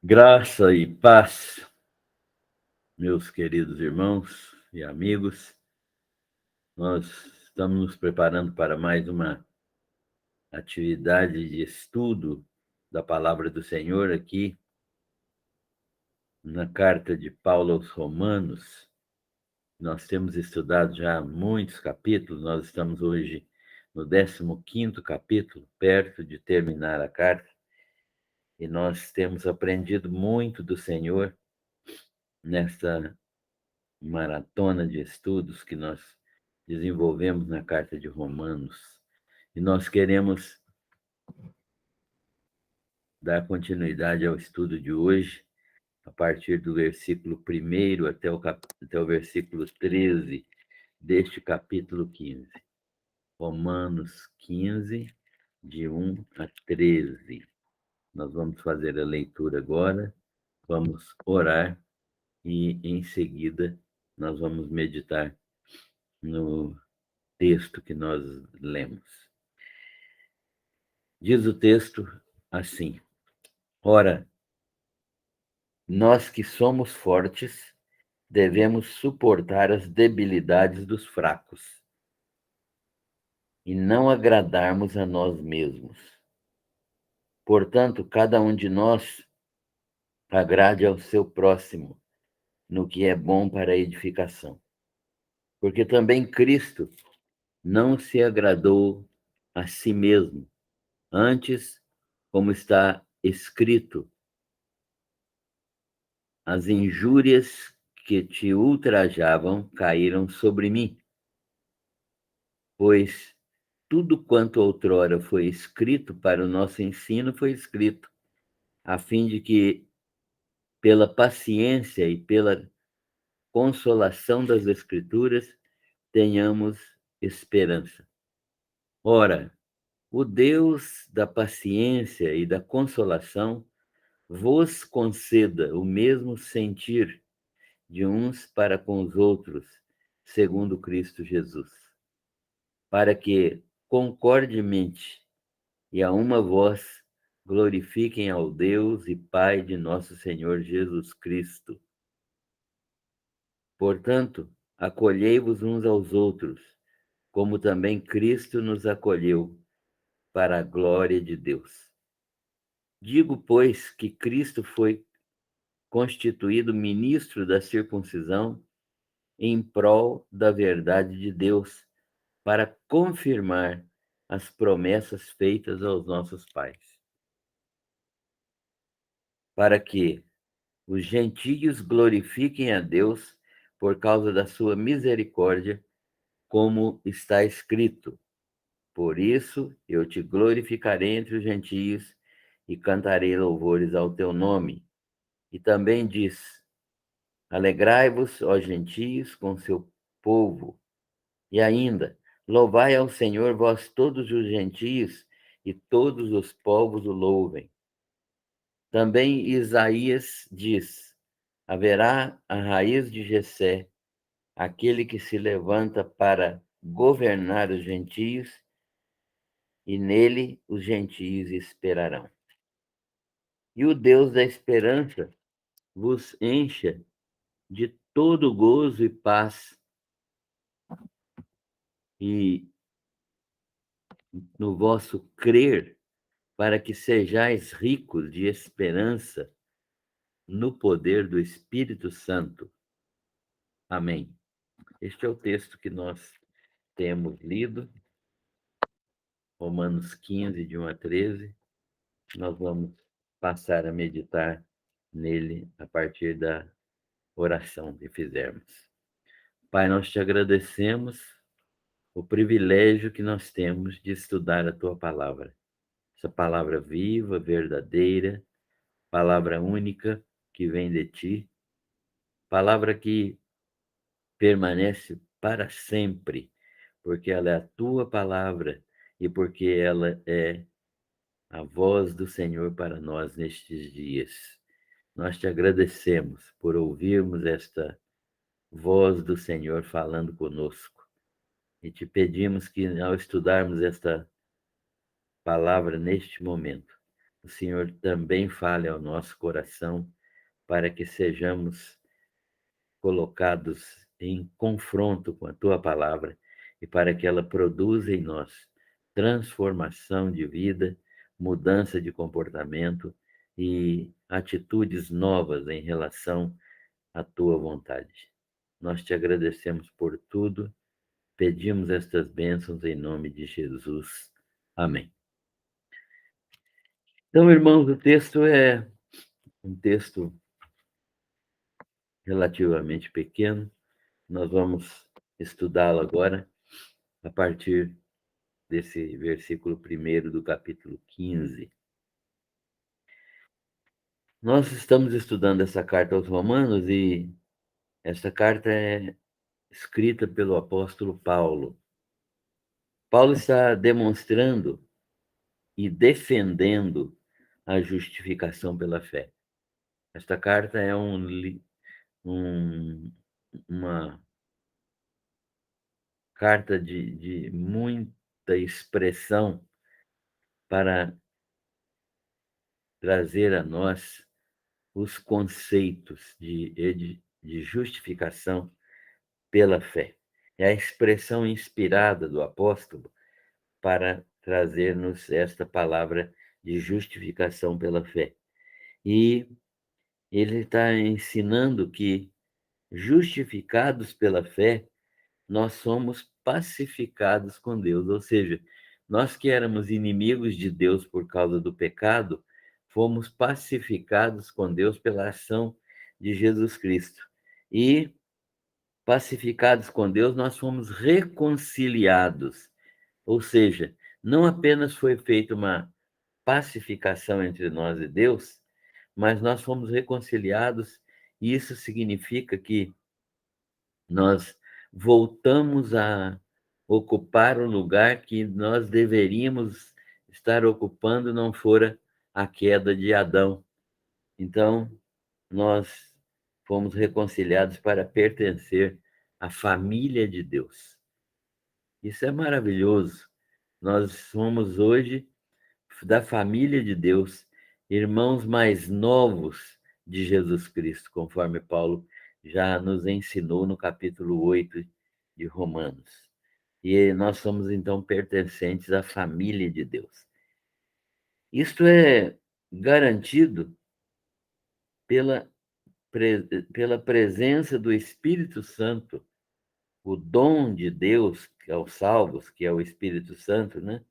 Graça e paz, meus queridos irmãos e amigos. Nós estamos nos preparando para mais uma atividade de estudo da Palavra do Senhor aqui na carta de Paulo aos Romanos. Nós temos estudado já muitos capítulos, nós estamos hoje no 15º capítulo, perto de terminar a carta, e nós temos aprendido muito do Senhor nesta maratona de estudos que nós desenvolvemos na carta de Romanos. E nós queremos dar continuidade ao estudo de hoje, a partir do versículo 1 até o versículo 13 deste capítulo 15. Romanos 15, de 1 a 13. Nós vamos fazer a leitura agora, vamos orar e, em seguida, nós vamos meditar no texto que nós lemos. Diz o texto assim: Ora, nós que somos fortes, devemos suportar as debilidades dos fracos e não agradarmos a nós mesmos. Portanto, cada um de nós agrade ao seu próximo no que é bom para a edificação. Porque também Cristo não se agradou a si mesmo. Antes, como está escrito, as injúrias que te ultrajavam caíram sobre mim, pois tudo quanto outrora foi escrito para o nosso ensino foi escrito, a fim de que, pela paciência e pela consolação das Escrituras, tenhamos esperança. Ora, o Deus da paciência e da consolação vos conceda o mesmo sentir de uns para com os outros, segundo Cristo Jesus, para que, concordemente e a uma voz, glorifiquem ao Deus e Pai de nosso Senhor Jesus Cristo. Portanto, acolhei-vos uns aos outros, como também Cristo nos acolheu, para a glória de Deus. Digo, pois, que Cristo foi constituído ministro da circuncisão em prol da verdade de Deus, para confirmar as promessas feitas aos nossos pais, para que os gentios glorifiquem a Deus por causa da sua misericórdia, como está escrito: Por isso eu te glorificarei entre os gentios e cantarei louvores ao teu nome. E também diz: Alegrai-vos, ó gentios, com seu povo. E ainda, louvai ao Senhor, vós todos os gentios, e todos os povos o louvem. Também Isaías diz: Haverá a raiz de Jessé, aquele que se levanta para governar os gentios, e nele os gentios esperarão. E o Deus da esperança vos encha de todo gozo e paz, e no vosso crer, para que sejais ricos de esperança no poder do Espírito Santo. Amém. Este é o texto que nós temos lido, Romanos 15, de 1 a 13. Nós vamos passar a meditar nele a partir da oração que fizermos. Pai, nós te agradecemos o privilégio que nós temos de estudar a tua palavra. Essa palavra viva, verdadeira, palavra única que vem de ti, palavra que permanece para sempre, porque ela é a tua palavra e porque ela é a voz do Senhor para nós nestes dias. Nós te agradecemos por ouvirmos esta voz do Senhor falando conosco e te pedimos que, ao estudarmos esta palavra neste momento, o Senhor também fale ao nosso coração para que sejamos colocados em confronto com a tua palavra e para que ela produza em nós transformação de vida, mudança de comportamento e atitudes novas em relação à tua vontade. Nós te agradecemos por tudo, pedimos estas bênçãos em nome de Jesus. Amém. Então, irmãos, o texto é um texto relativamente pequeno. Nós vamos estudá-lo agora a partir desse versículo 1 do capítulo 15. Nós estamos estudando essa carta aos Romanos e essa carta é escrita pelo apóstolo Paulo. Paulo está demonstrando e defendendo a justificação pela fé. Esta carta é uma carta de muita expressão para trazer a nós os conceitos de justificação pela fé. É a expressão inspirada do apóstolo para trazer-nos esta palavra de justificação pela fé. E ele está ensinando que, justificados pela fé, nós somos pacificados com Deus, ou seja, nós que éramos inimigos de Deus por causa do pecado, fomos pacificados com Deus pela ação de Jesus Cristo. E, pacificados com Deus, nós fomos reconciliados, ou seja, não apenas foi feita uma pacificação entre nós e Deus, mas nós fomos reconciliados, e isso significa que nós voltamos a ocupar o lugar que nós deveríamos estar ocupando, não fora a queda de Adão. Então, nós fomos reconciliados para pertencer à família de Deus. Isso é maravilhoso. Nós somos hoje da família de Deus, irmãos mais novos de Jesus Cristo, conforme Paulo já nos ensinou no capítulo 8 de Romanos. E nós somos, então, pertencentes à família de Deus. Isto é garantido pela, pela presença do Espírito Santo, o dom de Deus aos salvos, que é o Espírito Santo, né?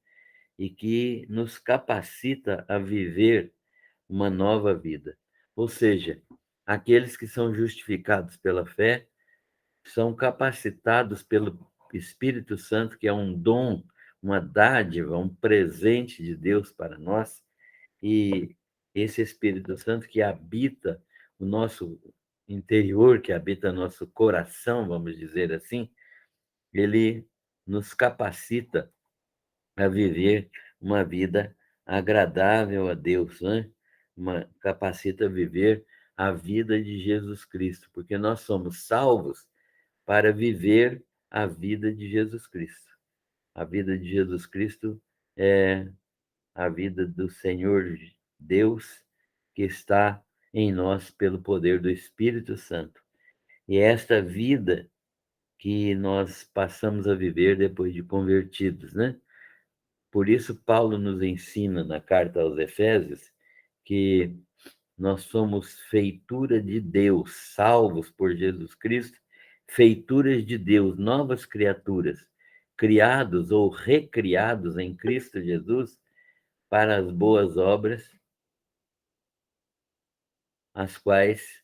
E que nos capacita a viver uma nova vida. Ou seja, aqueles que são justificados pela fé são capacitados pelo Espírito Santo, que é um dom, uma dádiva, um presente de Deus para nós, e esse Espírito Santo que habita o nosso interior, que habita nosso coração, vamos dizer assim, ele nos capacita a viver uma vida agradável a Deus, né? Capacita a viver a vida de Jesus Cristo, porque nós somos salvos para viver a vida de Jesus Cristo. A vida de Jesus Cristo é a vida do Senhor Deus que está em nós pelo poder do Espírito Santo. E é esta vida que nós passamos a viver depois de convertidos, né? Por isso, Paulo nos ensina na carta aos Efésios que nós somos feitura de Deus, salvos por Jesus Cristo, feituras de Deus, novas criaturas, criados ou recriados em Cristo Jesus para as boas obras, as quais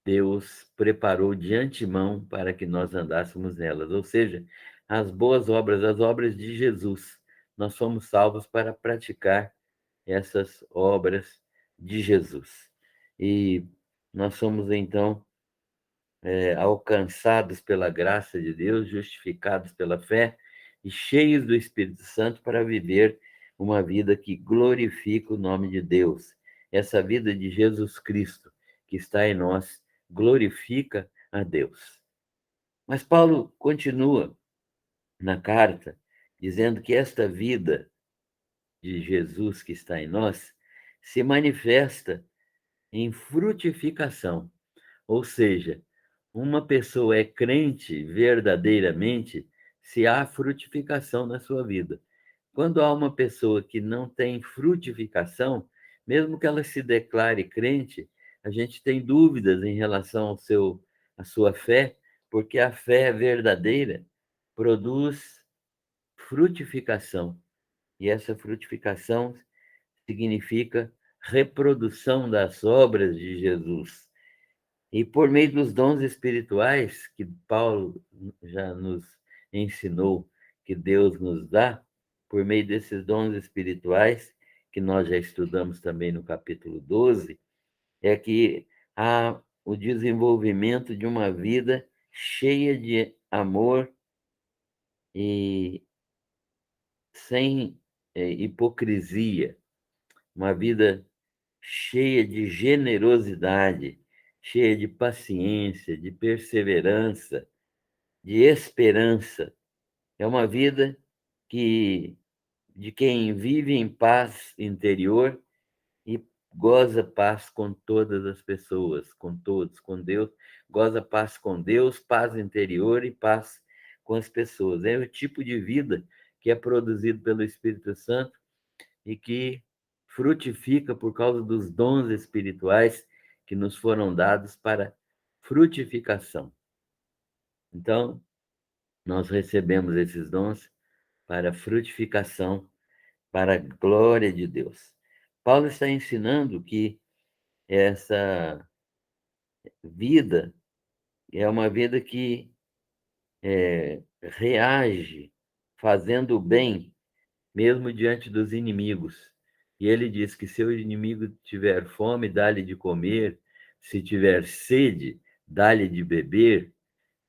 Deus preparou de antemão para que nós andássemos nelas. Ou seja, as boas obras, as obras de Jesus. Nós fomos salvos para praticar essas obras de Jesus. E nós somos, então, alcançados pela graça de Deus, justificados pela fé e cheios do Espírito Santo para viver uma vida que glorifica o nome de Deus. Essa vida de Jesus Cristo que está em nós glorifica a Deus. Mas Paulo continua na carta dizendo que esta vida de Jesus que está em nós se manifesta em frutificação. Ou seja, uma pessoa é crente verdadeiramente se há frutificação na sua vida. Quando há uma pessoa que não tem frutificação, mesmo que ela se declare crente, a gente tem dúvidas em relação à sua fé, porque a fé verdadeira produz frutificação. E essa frutificação significa reprodução das obras de Jesus. E por meio dos dons espirituais que Paulo já nos ensinou que Deus nos dá, por meio desses dons espirituais, que nós já estudamos também no capítulo 12, é que há o desenvolvimento de uma vida cheia de amor e sem hipocrisia, uma vida cheia de generosidade, cheia de paciência, de perseverança, de esperança. É uma vida que de quem vive em paz interior e goza paz com todas as pessoas, com todos, com Deus, goza paz com Deus, paz interior e paz com as pessoas. É o tipo de vida que é produzido pelo Espírito Santo e que frutifica por causa dos dons espirituais que nos foram dados para frutificação. Então, nós recebemos esses dons para frutificação, para a glória de Deus. Paulo está ensinando que essa vida é uma vida que reage fazendo o bem, mesmo diante dos inimigos. E ele diz que se o inimigo tiver fome, dá-lhe de comer, se tiver sede, dá-lhe de beber,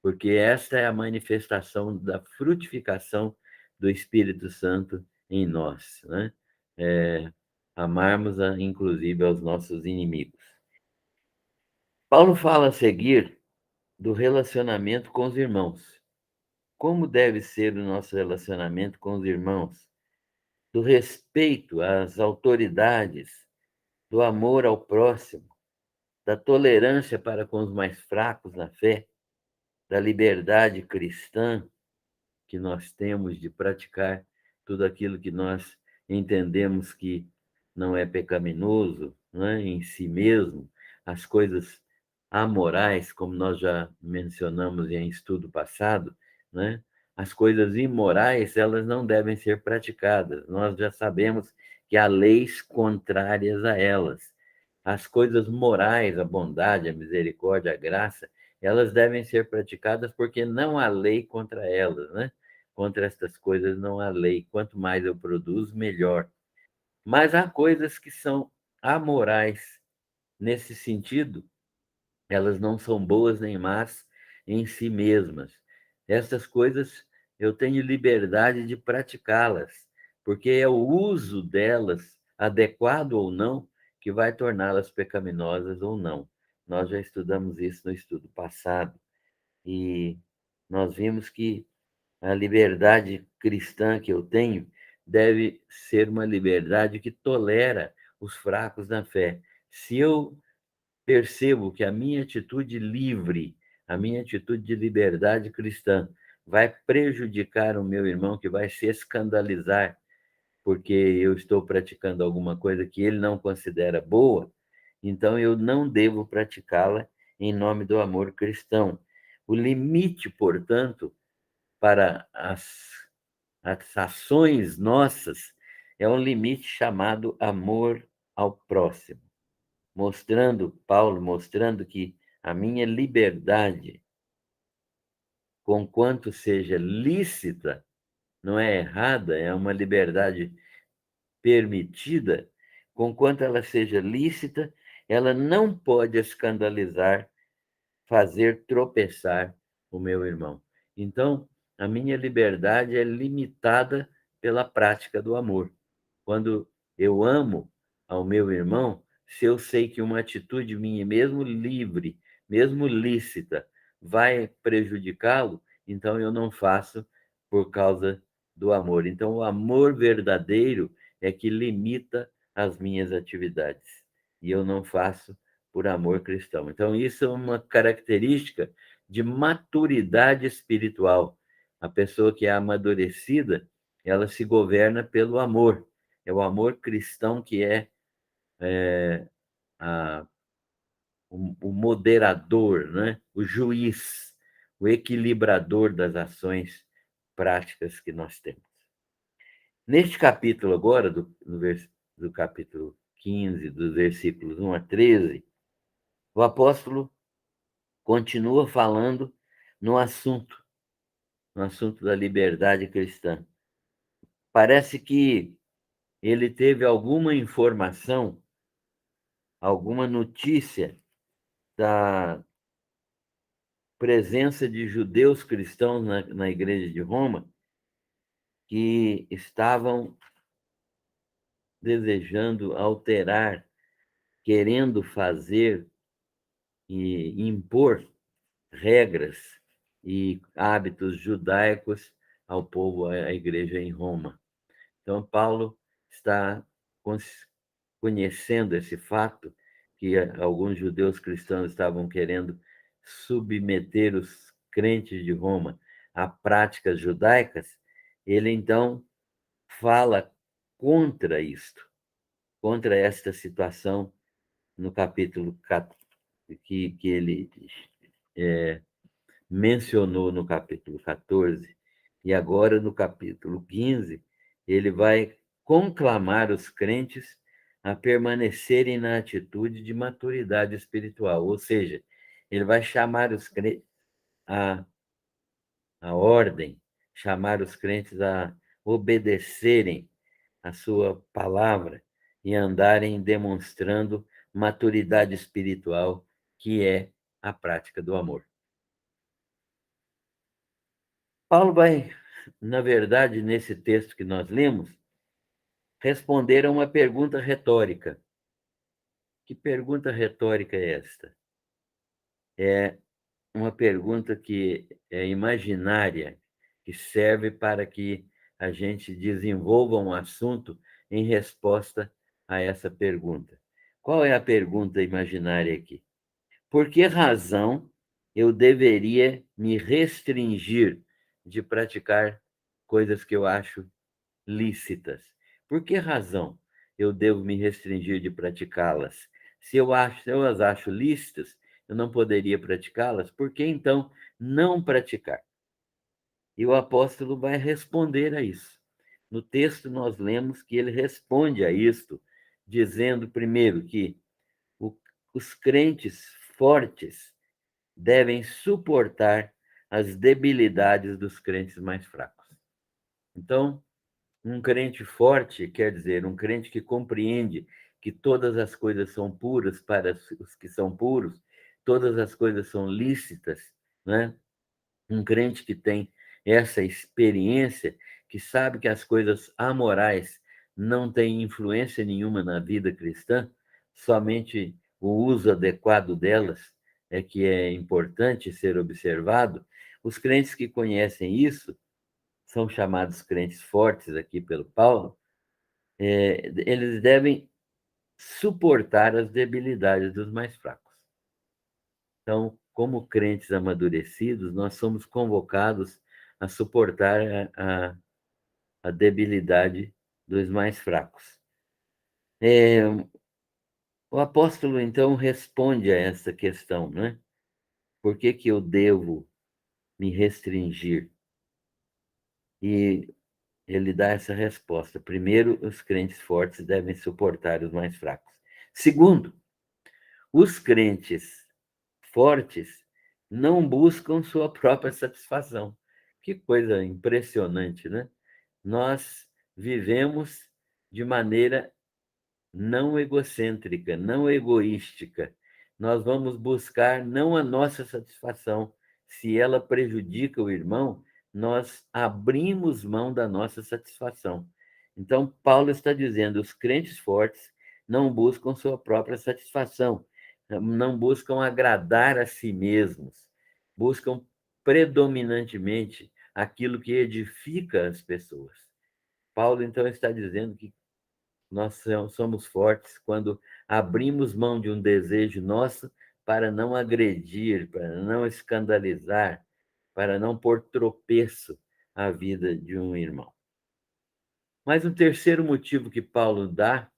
porque esta é a manifestação da frutificação do Espírito Santo em nós, né? Amarmos, inclusive, aos nossos inimigos. Paulo fala a seguir do relacionamento com os irmãos. Como deve ser o nosso relacionamento com os irmãos? Do respeito às autoridades, do amor ao próximo, da tolerância para com os mais fracos na fé, da liberdade cristã que nós temos de praticar tudo aquilo que nós entendemos que não é pecaminoso, não é? Em si mesmo, as coisas amorais, como nós já mencionamos em estudo passado, né? As coisas imorais, elas não devem ser praticadas. Nós já sabemos que há leis contrárias a elas. As coisas morais, a bondade, a misericórdia, a graça, elas devem ser praticadas porque não há lei contra elas, né? Contra estas coisas não há lei. Quanto mais eu produzo, melhor. Mas há coisas que são amorais nesse sentido, elas não são boas nem más em si mesmas. Essas coisas eu tenho liberdade de praticá-las, porque é o uso delas, adequado ou não, que vai torná-las pecaminosas ou não. Nós já estudamos isso no estudo passado e nós vimos que a liberdade cristã que eu tenho deve ser uma liberdade que tolera os fracos na fé. Se eu percebo que a minha atitude livre, a minha atitude de liberdade cristã, vai prejudicar o meu irmão, que vai se escandalizar porque eu estou praticando alguma coisa que ele não considera boa, então eu não devo praticá-la em nome do amor cristão. O limite, portanto, para as ações nossas é um limite chamado amor ao próximo, mostrando que a minha liberdade, conquanto seja lícita, não é errada, é uma liberdade permitida, conquanto ela seja lícita, ela não pode escandalizar, fazer tropeçar o meu irmão. Então, a minha liberdade é limitada pela prática do amor. Quando eu amo ao meu irmão, se eu sei que uma atitude minha, mesmo livre, mesmo lícita, vai prejudicá-lo, então eu não faço por causa do amor. Então, o amor verdadeiro é que limita as minhas atividades. E eu não faço por amor cristão. Então, isso é uma característica de maturidade espiritual. A pessoa que é amadurecida, ela se governa pelo amor. É o amor cristão que é a, o moderador, né? O juiz, o equilibrador das ações práticas que nós temos. Neste capítulo agora, do capítulo 15, dos versículos 1 a 13, o apóstolo continua falando no assunto, no assunto da liberdade cristã. Parece que ele teve alguma informação, alguma notícia da presença de judeus cristãos na igreja de Roma que estavam desejando alterar, querendo fazer e impor regras e hábitos judaicos ao povo, à igreja em Roma. Então, Paulo está conhecendo esse fato, que alguns judeus cristãos estavam querendo submeter os crentes de Roma a práticas judaicas. Ele então fala contra isto, contra esta situação, no capítulo que ele mencionou no capítulo 14, e agora no capítulo 15, ele vai conclamar os crentes a permanecerem na atitude de maturidade espiritual, ou seja, ele vai chamar os crentes a ordem, chamar os crentes a obedecerem a sua palavra e andarem demonstrando maturidade espiritual, que é a prática do amor. Paulo vai, na verdade, nesse texto que nós lemos, responder a uma pergunta retórica. Que pergunta retórica é esta? É uma pergunta que é imaginária, que serve para que a gente desenvolva um assunto em resposta a essa pergunta. Qual é a pergunta imaginária aqui? Por que razão eu deveria me restringir de praticar coisas que eu acho lícitas? Por que razão eu devo me restringir de praticá-las? Se eu as acho lícitas, eu não poderia praticá-las, por que então não praticar? E o apóstolo vai responder a isso. No texto, nós lemos que ele responde a isto, dizendo, primeiro, que os crentes fortes devem suportar as debilidades dos crentes mais fracos. Então, um crente forte quer dizer um crente que compreende que todas as coisas são puras para os que são puros, todas as coisas são lícitas, né? Um crente que tem essa experiência, que sabe que as coisas amorais não têm influência nenhuma na vida cristã, somente o uso adequado delas é que é importante ser observado. Os crentes que conhecem isso são chamados crentes fortes aqui pelo Paulo, eles devem suportar as debilidades dos mais fracos. Então, como crentes amadurecidos, nós somos convocados a suportar a debilidade dos mais fracos. O apóstolo, então, responde a essa questão, né? Por que que eu devo me restringir? E ele dá essa resposta. Primeiro, os crentes fortes devem suportar os mais fracos. Segundo, os crentes fortes não buscam sua própria satisfação. Que coisa impressionante, né? Nós vivemos de maneira não egocêntrica, não egoística. Nós vamos buscar não a nossa satisfação. Se ela prejudica o irmão, nós abrimos mão da nossa satisfação. Então, Paulo está dizendo: os crentes fortes não buscam sua própria satisfação, não buscam agradar a si mesmos, buscam predominantemente aquilo que edifica as pessoas. Paulo, então, está dizendo que Nós somos fortes quando abrimos mão de um desejo nosso para não agredir, para não escandalizar, para não pôr tropeço à vida de um irmão. Mas um terceiro motivo que Paulo dá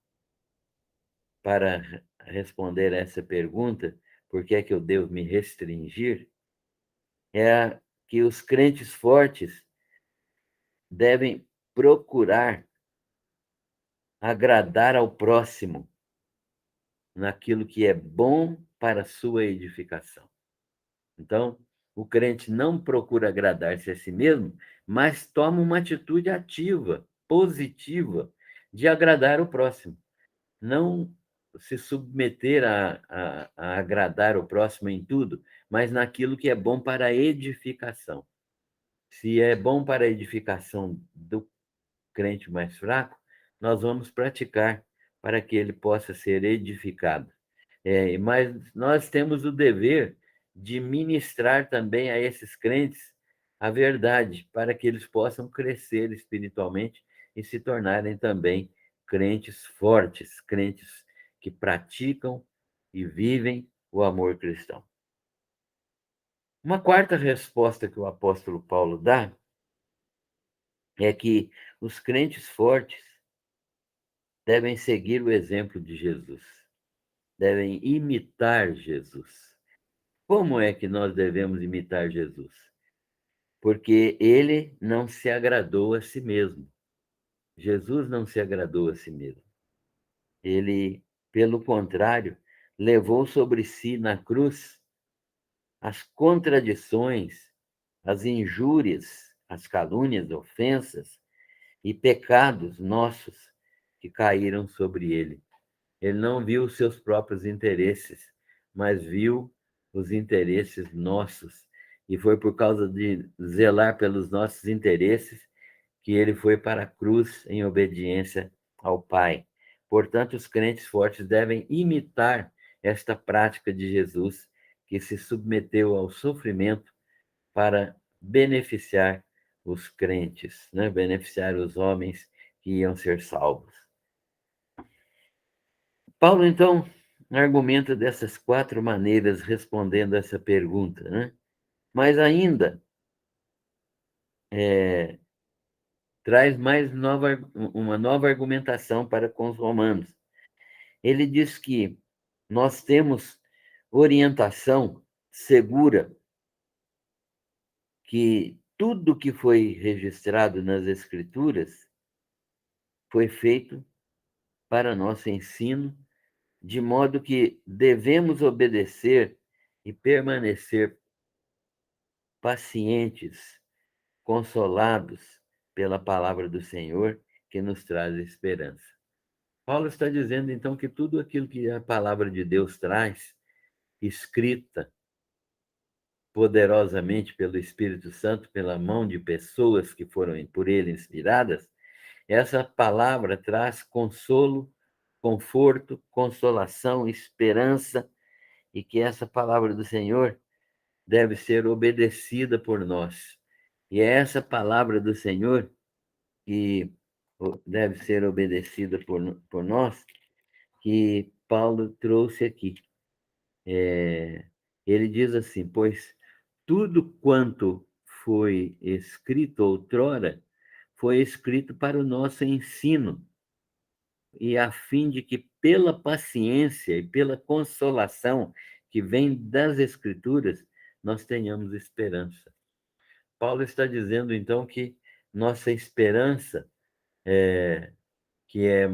para responder a essa pergunta, por que é que eu devo me restringir, é que os crentes fortes devem procurar agradar ao próximo naquilo que é bom para a sua edificação. Então, o crente não procura agradar-se a si mesmo, mas toma uma atitude ativa, positiva, de agradar o próximo. Não se submeter a agradar o próximo em tudo, mas naquilo que é bom para a edificação. Se é bom para a edificação do crente mais fraco, nós vamos praticar para que ele possa ser edificado. Mas nós temos o dever de ministrar também a esses crentes a verdade, para que eles possam crescer espiritualmente e se tornarem também crentes fortes, crentes que praticam e vivem o amor cristão. Uma quarta resposta que o apóstolo Paulo dá é que os crentes fortes devem seguir o exemplo de Jesus, devem imitar Jesus. Como é que nós devemos imitar Jesus? Porque ele não se agradou a si mesmo. Jesus não se agradou a si mesmo. Ele, pelo contrário, levou sobre si na cruz as contradições, as injúrias, as calúnias, ofensas e pecados nossos que caíram sobre ele. Ele não viu os seus próprios interesses, mas viu os interesses nossos. E foi por causa de zelar pelos nossos interesses que ele foi para a cruz em obediência ao Pai. Portanto, os crentes fortes devem imitar esta prática de Jesus, que se submeteu ao sofrimento para beneficiar os crentes, né? Beneficiar os homens que iam ser salvos. Paulo, então, argumenta dessas quatro maneiras respondendo essa pergunta, né? Mas ainda traz uma nova argumentação para com os romanos. Ele diz que nós temos orientação segura que tudo que foi registrado nas Escrituras foi feito para nosso ensino, de modo que devemos obedecer e permanecer pacientes, consolados pela palavra do Senhor, que nos traz esperança. Paulo está dizendo, então, que tudo aquilo que a palavra de Deus traz, escrita poderosamente pelo Espírito Santo, pela mão de pessoas que foram por ele inspiradas, essa palavra traz consolo, conforto, consolação, esperança, e que essa palavra do Senhor deve ser obedecida por nós. E é essa palavra do Senhor que deve ser obedecida por nós, que Paulo trouxe aqui. Ele diz assim: pois tudo quanto foi escrito outrora foi escrito para o nosso ensino, e a fim de que, pela paciência e pela consolação que vem das Escrituras, nós tenhamos esperança. Paulo está dizendo, então, que nossa esperança, que é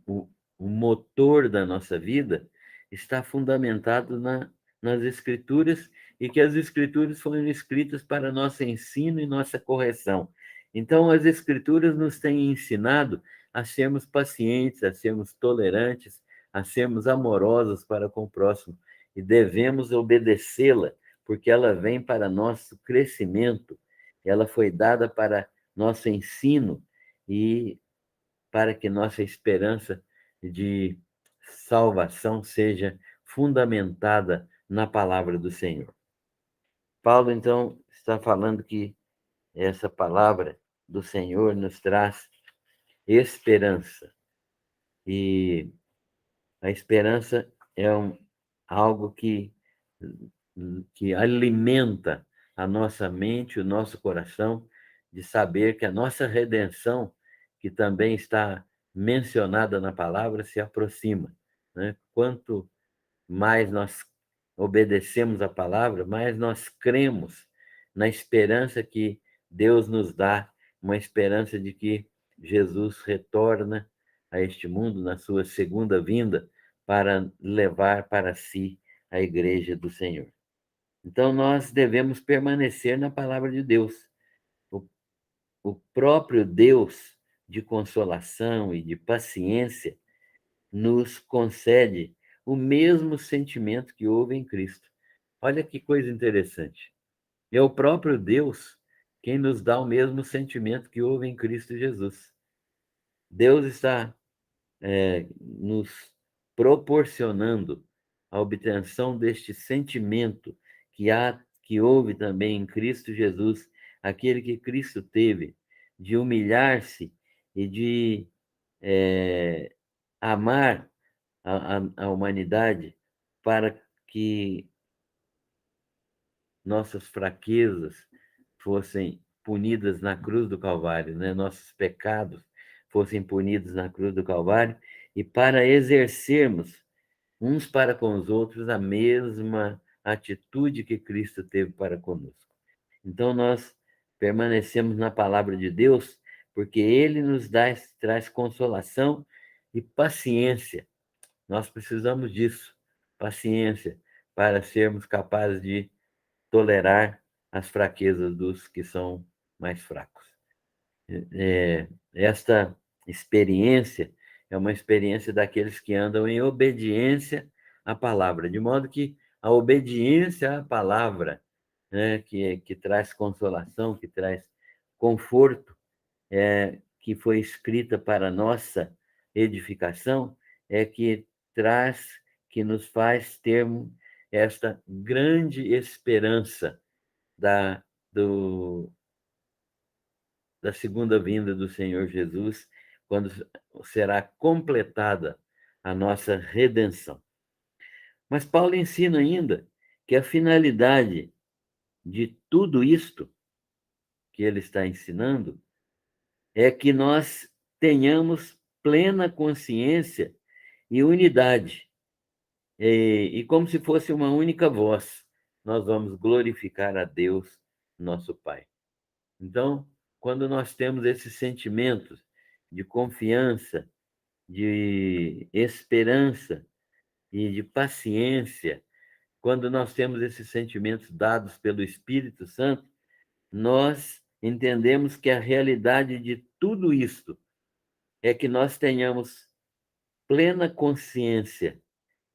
o motor da nossa vida, está fundamentado nas Escrituras, e que as Escrituras foram escritas para nosso ensino e nossa correção. Então, as Escrituras nos têm ensinado a sermos pacientes, a sermos tolerantes, a sermos amorosos para com o próximo, e devemos obedecê-la, porque ela vem para nosso crescimento, ela foi dada para nosso ensino e para que nossa esperança de salvação seja fundamentada na palavra do Senhor. Paulo, então, está falando que essa palavra do Senhor nos traz esperança. E a esperança é algo que alimenta a nossa mente, o nosso coração, de saber que a nossa redenção, que também está mencionada na palavra, se aproxima, né? Quanto mais nós obedecemos a palavra, mais nós cremos na esperança que Deus nos dá, uma esperança de que Jesus retorna a este mundo na sua segunda vinda para levar para si a igreja do Senhor. Então, nós devemos permanecer na palavra de Deus. O, o próprio Deus de consolação e de paciência nos concede o mesmo sentimento que houve em Cristo. Olha que coisa interessante. É o próprio Deus quem nos dá o mesmo sentimento que houve em Cristo Jesus. Deus está nos proporcionando a obtenção deste sentimento que houve também em Cristo Jesus, aquele que Cristo teve, de humilhar-se e de amar a humanidade para que nossas fraquezas fossem punidas na cruz do Calvário, né? Nossos pecados fossem punidos na cruz do Calvário, e para exercermos uns para com os outros a mesma atitude que Cristo teve para conosco. Então, nós permanecemos na palavra de Deus, porque Ele nos traz consolação e paciência. Nós precisamos disso, paciência, para sermos capazes de tolerar as fraquezas dos que são mais fracos. Esta experiência é uma experiência daqueles que andam em obediência à palavra, de modo que a obediência à palavra, né, que traz consolação, que traz conforto, que foi escrita para nossa edificação, é que nos faz ter esta grande esperança da, do, da segunda vinda do Senhor Jesus, quando será completada a nossa redenção. Mas Paulo ensina ainda que a finalidade de tudo isto que ele está ensinando é que nós tenhamos plena consciência e unidade. E como se fosse uma única voz, nós vamos glorificar a Deus, nosso Pai. Então, quando nós temos esses sentimentos de confiança, de esperança e de paciência, quando nós temos esses sentimentos dados pelo Espírito Santo, nós entendemos que a realidade de tudo isto é que nós tenhamos plena consciência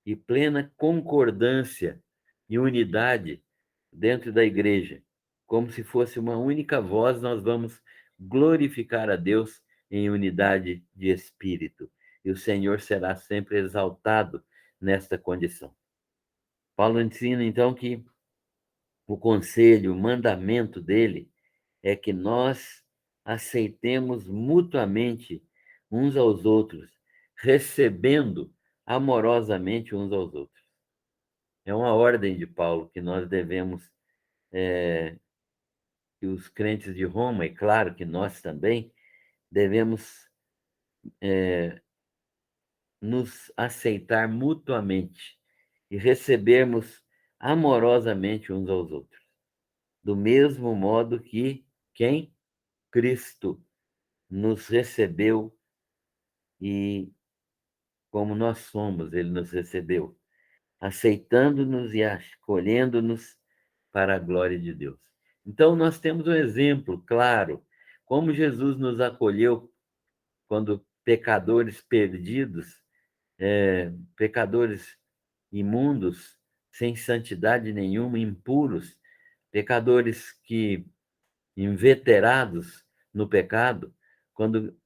e plena concordância e unidade dentro da igreja. Como se fosse uma única voz, nós vamos glorificar a Deus em unidade de espírito. E o Senhor será sempre exaltado nesta condição. Paulo ensina, então, que o conselho, o mandamento dele é que nós aceitemos mutuamente uns aos outros, recebendo amorosamente uns aos outros. É uma ordem de Paulo que nós devemos, que os crentes de Roma, e claro que nós também, devemos nos aceitar mutuamente e recebermos amorosamente uns aos outros. Do mesmo modo que quem? Cristo nos recebeu e como nós somos, ele nos recebeu, aceitando-nos e acolhendo-nos para a glória de Deus. Então, nós temos um exemplo claro, como Jesus nos acolheu quando pecadores perdidos, pecadores imundos, sem santidade nenhuma, impuros, pecadores que inveterados no pecado, quando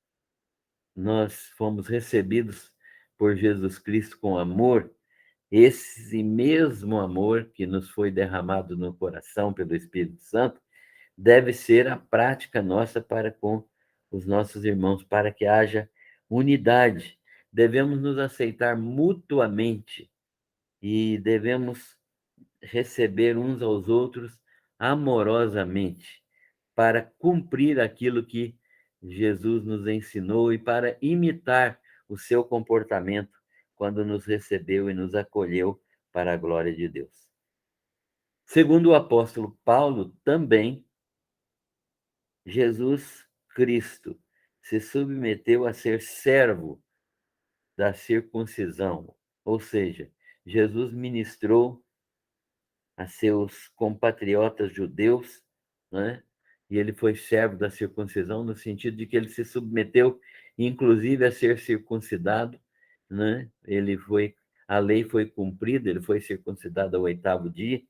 nós fomos recebidos por Jesus Cristo com amor, esse mesmo amor que nos foi derramado no coração pelo Espírito Santo deve ser a prática nossa para com os nossos irmãos, para que haja unidade, devemos nos aceitar mutuamente e devemos receber uns aos outros amorosamente, para cumprir aquilo que Jesus nos ensinou e para imitar o seu comportamento quando nos recebeu e nos acolheu para a glória de Deus. Segundo o apóstolo Paulo, também Jesus Cristo se submeteu a ser servo da circuncisão, ou seja, Jesus ministrou a seus compatriotas judeus, né? E ele foi servo da circuncisão no sentido de que ele se submeteu, inclusive, a ser circuncidado, né? A lei foi cumprida, ele foi circuncidado ao 8º dia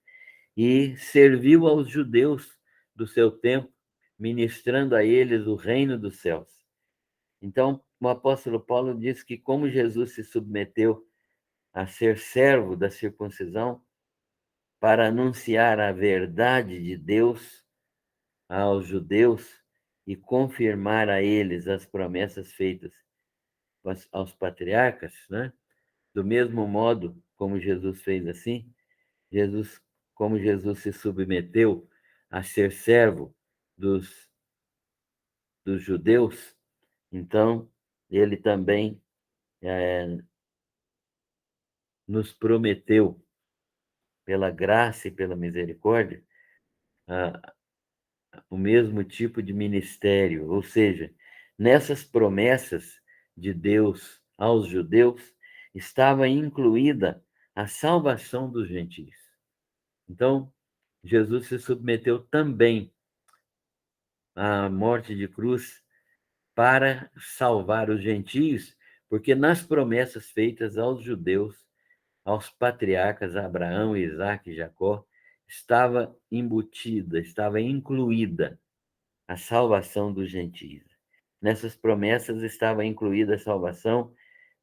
e serviu aos judeus do seu tempo, ministrando a eles o reino dos céus. Então, o apóstolo Paulo diz que como Jesus se submeteu a ser servo da circuncisão, para anunciar a verdade de Deus aos judeus e confirmar a eles as promessas feitas aos patriarcas, né? Do mesmo modo como Jesus fez assim, como Jesus se submeteu a ser servo dos, dos judeus, então ele também nos prometeu, pela graça e pela misericórdia, o mesmo tipo de ministério, ou seja, nessas promessas de Deus aos judeus estava incluída a salvação dos gentios. Então, Jesus se submeteu também à morte de cruz para salvar os gentios, porque nas promessas feitas aos judeus, aos patriarcas Abraão, Isaque e Jacó, estava embutida, estava incluída a salvação dos gentios. Nessas promessas estava incluída a salvação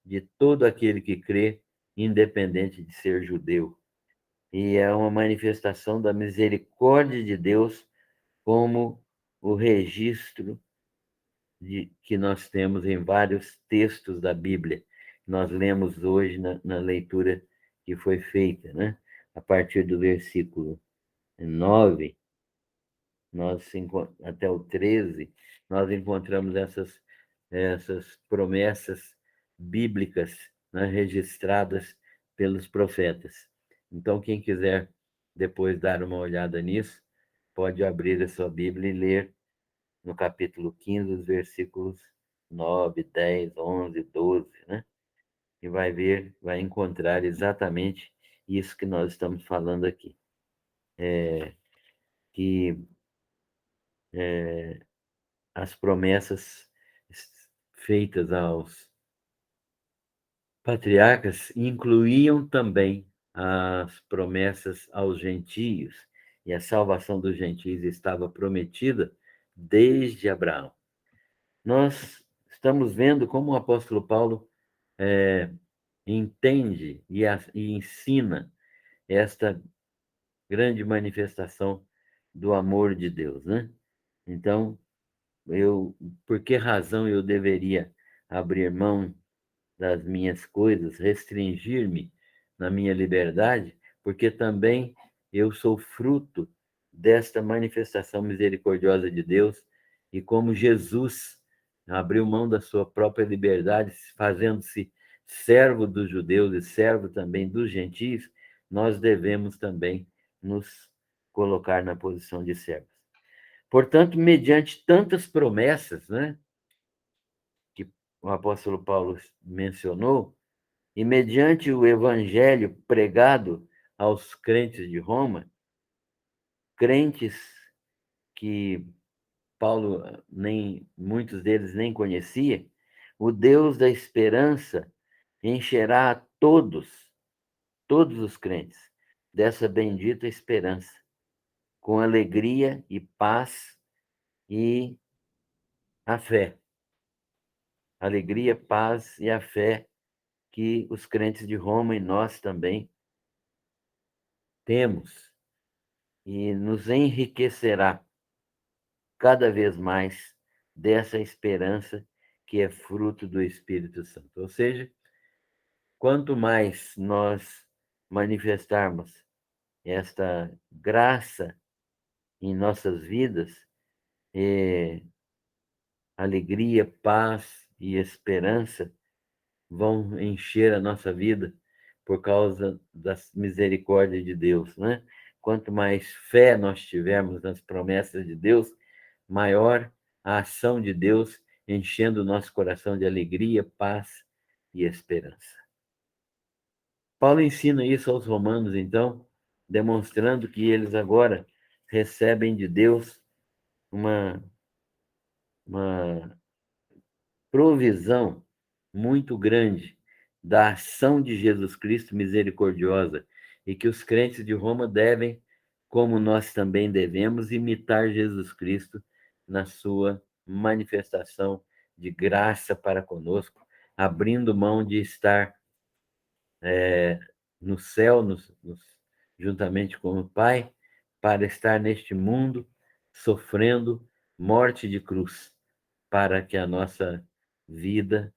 de todo aquele que crê, independente de ser judeu. E é uma manifestação da misericórdia de Deus, como o registro que nós temos em vários textos da Bíblia. Nós lemos hoje na leitura que foi feita, né? A partir do versículo 9, até o 13, nós encontramos essas promessas bíblicas, né, registradas pelos profetas. Então, quem quiser depois dar uma olhada nisso, pode abrir a sua Bíblia e ler no capítulo 15, os versículos 9, 10, 11, 12, né? E vai encontrar exatamente isso que nós estamos falando aqui. Que as promessas feitas aos patriarcas incluíam também as promessas aos gentios, e a salvação dos gentios estava prometida desde Abraão. Nós estamos vendo como o apóstolo Paulo entende e ensina esta grande manifestação do amor de Deus, né? Então, por que razão eu deveria abrir mão das minhas coisas, restringir-me na minha liberdade? Porque também eu sou fruto desta manifestação misericordiosa de Deus, e como Jesus abriu mão da sua própria liberdade, fazendo-se servo dos judeus e servo também dos gentios, nós devemos também nos colocar na posição de servos. Portanto, mediante tantas promessas, né, que o apóstolo Paulo mencionou, e mediante o evangelho pregado aos crentes de Roma, crentes que Paulo muitos deles nem conhecia, o Deus da esperança encherá a todos os crentes, dessa bendita esperança, com alegria e paz e a fé. Alegria, paz e a fé que os crentes de Roma e nós também temos, e nos enriquecerá cada vez mais dessa esperança que é fruto do Espírito Santo. Ou seja, quanto mais nós manifestarmos esta graça em nossas vidas, alegria, paz e esperança vão encher a nossa vida por causa das misericórdias de Deus, né? Quanto mais fé nós tivermos nas promessas de Deus, maior a ação de Deus enchendo o nosso coração de alegria, paz e esperança. Paulo ensina isso aos romanos, então, demonstrando que eles agora recebem de Deus uma provisão muito grande da ação de Jesus Cristo misericordiosa e que os crentes de Roma devem, como nós também devemos, imitar Jesus Cristo na sua manifestação de graça para conosco, abrindo mão de estar no céu, juntamente com o Pai, para estar neste mundo sofrendo morte de cruz, para que a nossa vida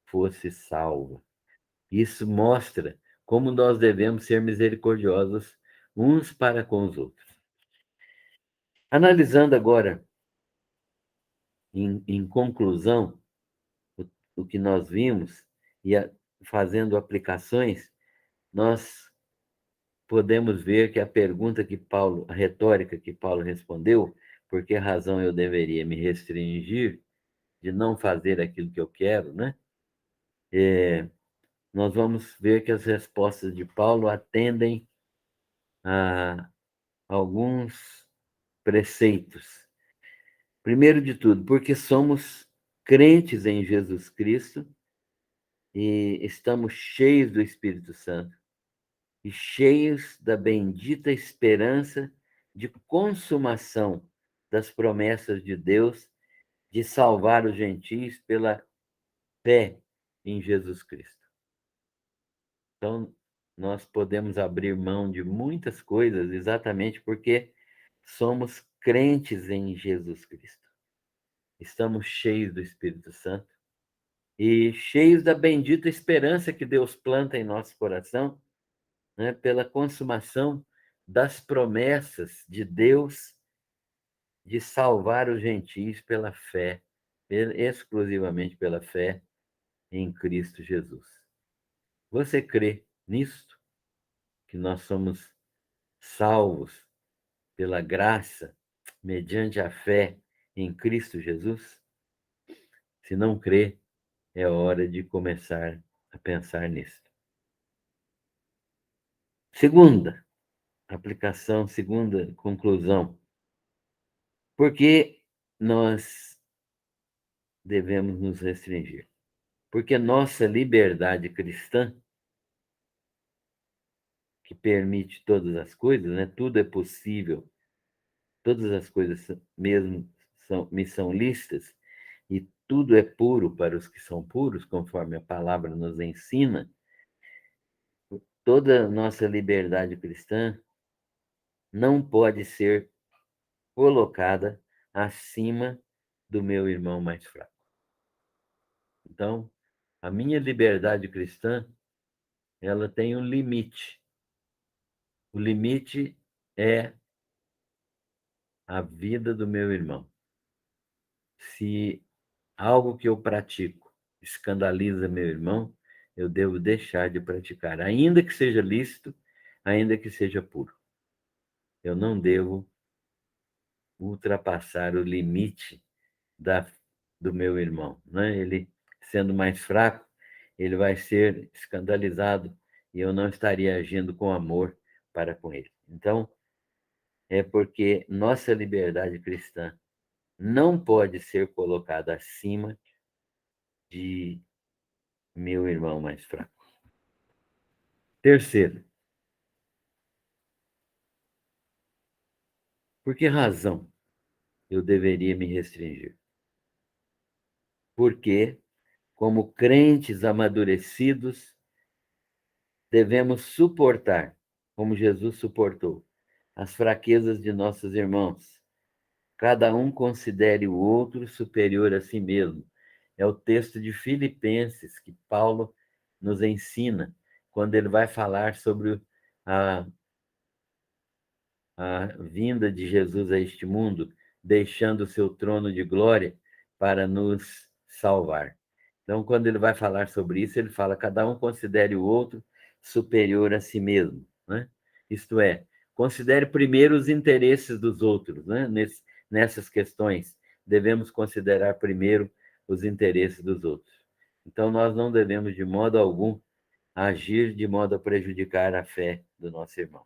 fosse salva. Isso mostra como nós devemos ser misericordiosos uns para com os outros. Analisando agora, em conclusão, o que nós vimos e fazendo aplicações, nós podemos ver que a pergunta que Paulo, a retórica que Paulo respondeu, por que razão eu deveria me restringir de não fazer aquilo que eu quero, né? Nós vamos ver que as respostas de Paulo atendem a alguns preceitos. Primeiro de tudo, porque somos crentes em Jesus Cristo e estamos cheios do Espírito Santo e cheios da bendita esperança de consumação das promessas de Deus de salvar os gentios pela fé em Jesus Cristo. Então, nós podemos abrir mão de muitas coisas exatamente porque somos crentes em Jesus Cristo. Estamos cheios do Espírito Santo e cheios da bendita esperança que Deus planta em nosso coração, né, pela consumação das promessas de Deus de salvar os gentios pela fé, exclusivamente pela fé em Cristo Jesus. Você crê nisto? Que nós somos salvos pela graça, mediante a fé em Cristo Jesus? Se não crê, é hora de começar a pensar nisso. Segunda aplicação, segunda conclusão. Por que nós devemos nos restringir? Porque nossa liberdade cristã, que permite todas as coisas, né? Tudo é possível, todas as coisas mesmo me são lícitas, e tudo é puro para os que são puros, conforme a palavra nos ensina. Toda nossa liberdade cristã não pode ser colocada acima do meu irmão mais fraco. Então, a minha liberdade cristã, ela tem um limite. O limite é a vida do meu irmão. Se algo que eu pratico escandaliza meu irmão, eu devo deixar de praticar, ainda que seja lícito, ainda que seja puro. Eu não devo ultrapassar o limite do meu irmão, né? Ele, sendo mais fraco, ele vai ser escandalizado e eu não estaria agindo com amor para com ele. Então, é porque nossa liberdade cristã não pode ser colocada acima de meu irmão mais fraco. Terceiro, por que razão eu deveria me restringir? Porque, como crentes amadurecidos, devemos suportar, como Jesus suportou, as fraquezas de nossos irmãos. Cada um considere o outro superior a si mesmo. é o texto de Filipenses que Paulo nos ensina quando ele vai falar sobre a, a vinda de Jesus a este mundo, deixando o seu trono de glória para nos salvar. Então, quando ele vai falar sobre isso, ele fala: cada um considere o outro superior a si mesmo, né? Isto é, considere primeiro os interesses dos outros, né? Nessas questões, devemos considerar primeiro os interesses dos outros. Então, nós não devemos, de modo algum, agir de modo a prejudicar a fé do nosso irmão.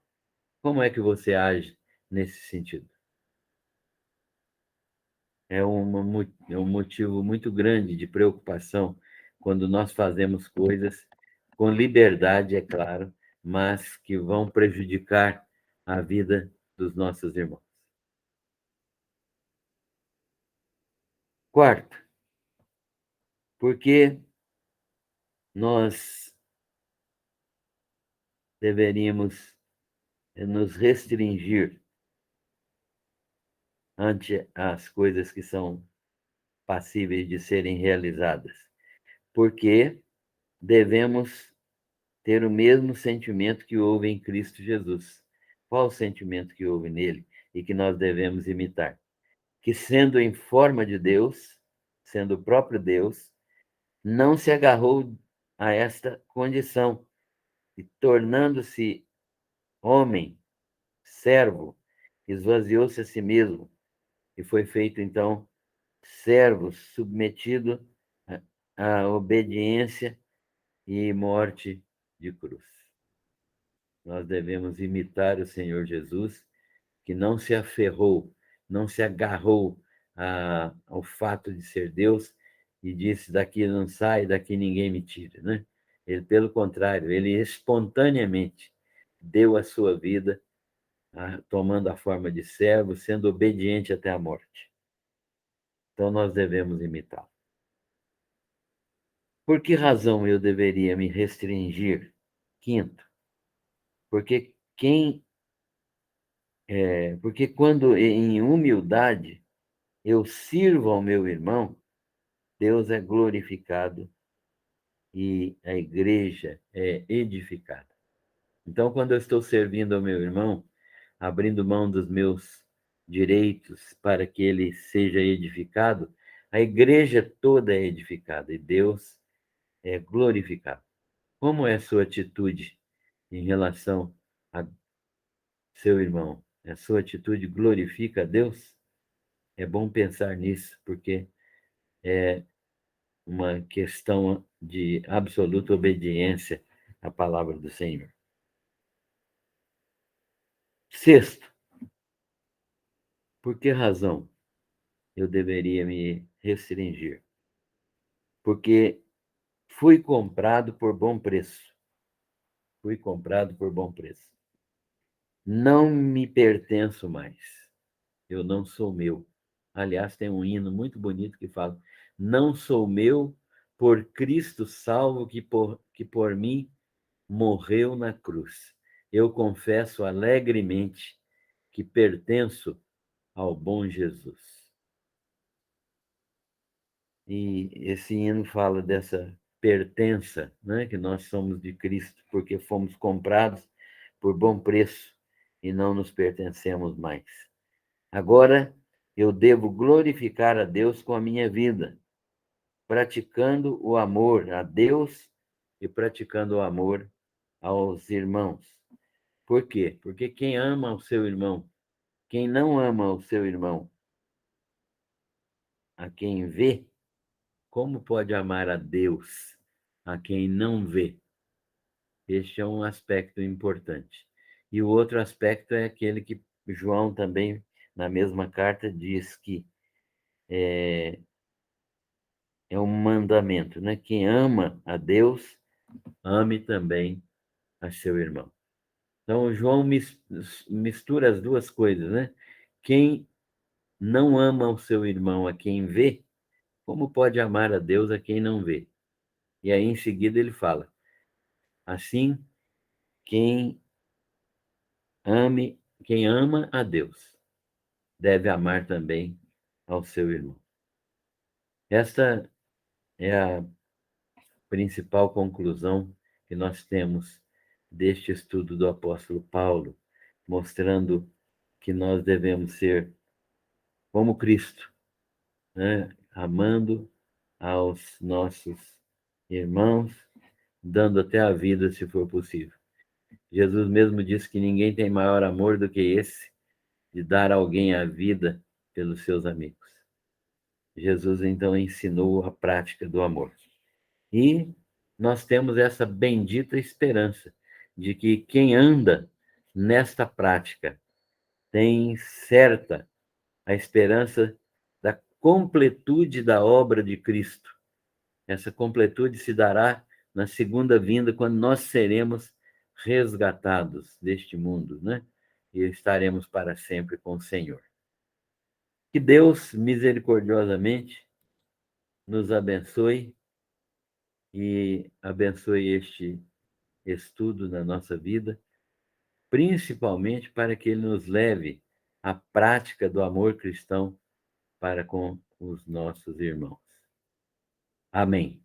Como é que você age nesse sentido? É um motivo muito grande de preocupação quando nós fazemos coisas com liberdade, é claro, mas que vão prejudicar a vida dos nossos irmãos. Quarto, porque nós deveríamos nos restringir ante as coisas que são passíveis de serem realizadas, porque devemos ter o mesmo sentimento que houve em Cristo Jesus. Qual o sentimento que houve nele e que nós devemos imitar? Que, sendo em forma de Deus, sendo o próprio Deus, não se agarrou a esta condição e, tornando-se homem, servo, esvaziou-se a si mesmo e foi feito, então, servo, submetido à obediência e morte de cruz. Nós devemos imitar o Senhor Jesus, que não se aferrou, não se agarrou ao fato de ser Deus e disse: daqui não sai, daqui ninguém me tira, né? Ele, pelo contrário, ele espontaneamente deu a sua vida, tomando a forma de servo, sendo obediente até a morte. Então nós devemos imitá-lo. Por que razão eu deveria me restringir? Quinto, porque porque quando em humildade eu sirvo ao meu irmão, Deus é glorificado e a igreja é edificada. Então, quando eu estou servindo ao meu irmão, abrindo mão dos meus direitos para que ele seja edificado, a igreja toda é edificada e Deus é glorificado. Como é a sua atitude em relação a seu irmão? A sua atitude glorifica a Deus? É bom pensar nisso, porque é uma questão de absoluta obediência à palavra do Senhor. Sexto, por que razão eu deveria me restringir? Porque fui comprado por bom preço. Fui comprado por bom preço. Não me pertenço mais. Eu não sou meu. Aliás, tem um hino muito bonito que fala: não sou meu, por Cristo salvo que por mim morreu na cruz. Eu confesso alegremente que pertenço ao bom Jesus. E esse hino fala dessa pertença, né, que nós somos de Cristo, porque fomos comprados por bom preço e não nos pertencemos mais. Agora eu devo glorificar a Deus com a minha vida, praticando o amor a Deus e praticando o amor aos irmãos. Por quê? Porque quem ama o seu irmão, quem não ama o seu irmão, a quem vê, como pode amar a Deus, a quem não vê? Este é um aspecto importante. E o outro aspecto é aquele que João também, na mesma carta, diz que é um mandamento, né? Quem ama a Deus, ame também a seu irmão. Então, João mistura as duas coisas, né? Quem não ama o seu irmão a quem vê, como pode amar a Deus a quem não vê? E aí, em seguida, ele fala: assim, quem quem ama a Deus deve amar também ao seu irmão. Esta é a principal conclusão que nós temos deste estudo do apóstolo Paulo, mostrando que nós devemos ser como Cristo, né? Amando aos nossos irmãos, dando até a vida, se for possível. Jesus mesmo disse que ninguém tem maior amor do que esse, de dar a alguém a vida pelos seus amigos. Jesus, então, ensinou a prática do amor. E nós temos essa bendita esperança de que quem anda nesta prática tem certa a esperança da completude da obra de Cristo. Essa completude se dará na segunda vinda, quando nós seremos resgatados deste mundo, né? E estaremos para sempre com o Senhor. Que Deus, misericordiosamente, nos abençoe e abençoe este estudo na nossa vida, principalmente para que ele nos leve à prática do amor cristão para com os nossos irmãos. Amém.